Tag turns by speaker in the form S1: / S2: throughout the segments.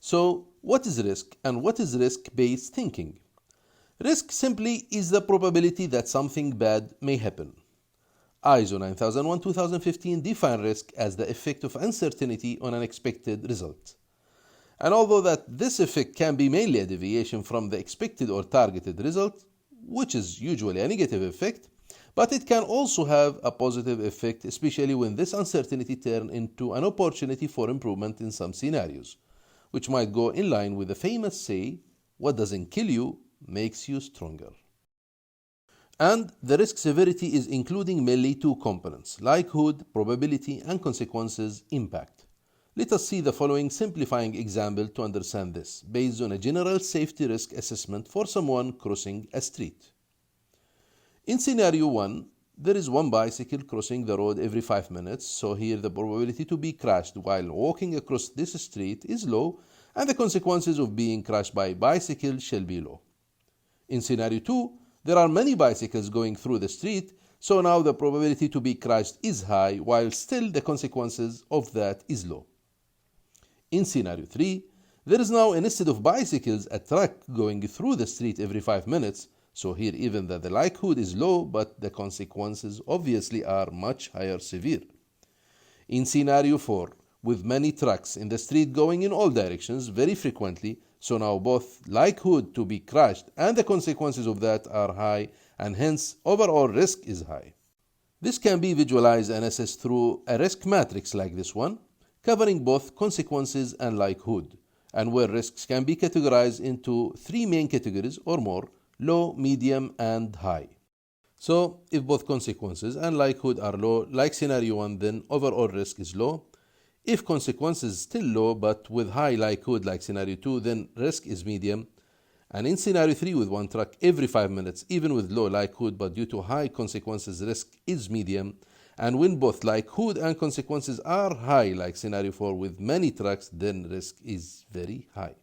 S1: So, what is risk and what is risk-based thinking? Risk simply is the probability that something bad may happen. ISO 9001-2015 define risk as the effect of uncertainty on an expected result. And although that this effect can be mainly a deviation from the expected or targeted result, which is usually a negative effect, but it can also have a positive effect, especially when this uncertainty turns into an opportunity for improvement in some scenarios, which might go in line with the famous say, what doesn't kill you makes you stronger. And the risk severity is including mainly two components, likelihood, probability, and consequences, impact. Let us see the following simplifying example to understand this, based on a general safety risk assessment for someone crossing a street. In scenario 1, there is one bicycle crossing the road every 5 minutes, so here the probability to be crashed while walking across this street is low, and the consequences of being crashed by a bicycle shall be low. In scenario 2, there are many bicycles going through the street, so now the probability to be crashed is high, while still the consequences of that is low. In scenario 3, there is now, instead of bicycles, a truck going through the street every 5 minutes, so here even the likelihood is low, but the consequences obviously are much higher severe. In scenario 4, with many trucks in the street going in all directions very frequently, so now both likelihood to be crashed and the consequences of that are high, and hence overall risk is high. This can be visualized and assessed through a risk matrix like this one, covering both consequences and likelihood, and where risks can be categorized into three main categories or more: low, medium, and high. So, if both consequences and likelihood are low, like scenario 1, then overall risk is low. If consequences still low but with high likelihood, like scenario 2, then risk is medium. And in scenario 3, with one truck every 5 minutes, even with low likelihood but due to high consequences, risk is medium. And when both likelihood and consequences are high, like scenario 4, with many trucks, then risk is very high.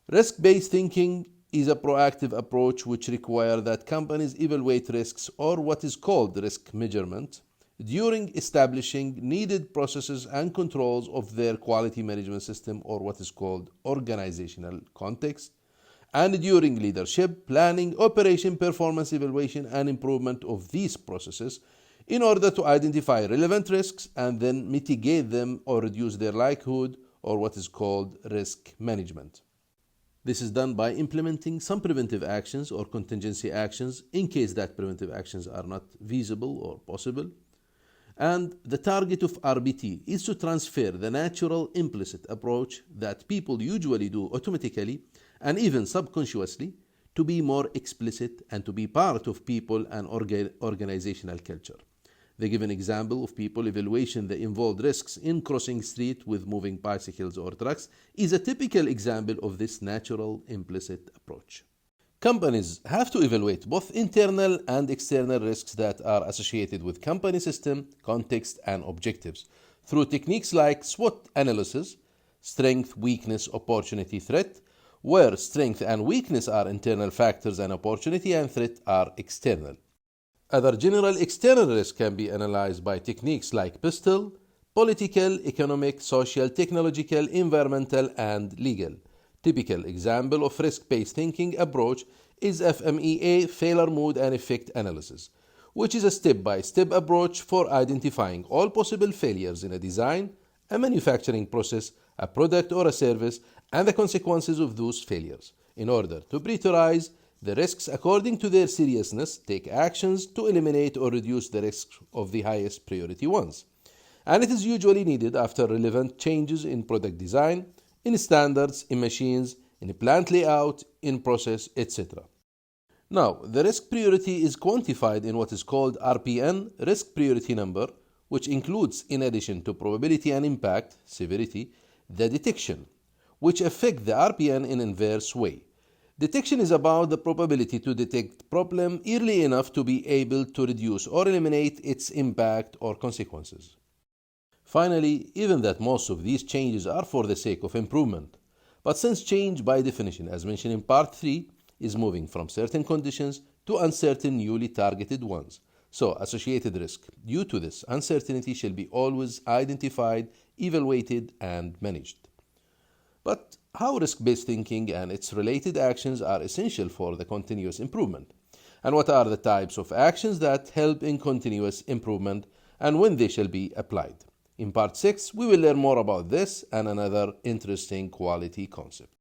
S1: Risk-based thinking is a proactive approach which requires that companies evaluate risks, or what is called risk measurement, during establishing needed processes and controls of their quality management system, or what is called organizational context, and during leadership, planning, operation, performance evaluation, and improvement of these processes in order to identify relevant risks and then mitigate them or reduce their likelihood, or what is called risk management. This is done by implementing some preventive actions or contingency actions in case that preventive actions are not feasible or possible. And the target of RBT is to transfer the natural implicit approach that people usually do automatically and even subconsciously to be more explicit and to be part of people and organizational culture. The given example of people evaluation the involved risks in crossing street with moving bicycles or trucks is a typical example of this natural implicit approach. Companies have to evaluate both internal and external risks that are associated with company system, context, and objectives through techniques like SWOT analysis, strength, weakness, opportunity, threat, where strength and weakness are internal factors and opportunity and threat are external. Other general external risks can be analyzed by techniques like PISTOL, political, economic, social, technological, environmental, and legal. Typical example of risk-based thinking approach is FMEA, failure mode and effect analysis, which is a step-by-step approach for identifying all possible failures in a design, a manufacturing process, a product or a service, and the consequences of those failures, in order to prioritize the risks according to their seriousness, take actions to eliminate or reduce the risks of the highest priority ones. And it is usually needed after relevant changes in product design, in standards, in machines, in plant layout, in process, etc. Now, the risk priority is quantified in what is called Rpn Risk Priority number, which includes, in addition to probability and impact, severity, the detection, which affect the Rpn in inverse way. Detection is about the probability to detect problem early enough to be able to reduce or eliminate its impact or consequences. Finally, even that most of these changes are for the sake of improvement, but since change by definition, as mentioned in Part 3, is moving from certain conditions to uncertain newly targeted ones, so associated risk due to this uncertainty shall be always identified, evaluated, and managed. But how risk-based thinking and its related actions are essential for the continuous improvement, and what are the types of actions that help in continuous improvement and when they shall be applied. In Part 6, we will learn more about this and another interesting quality concept.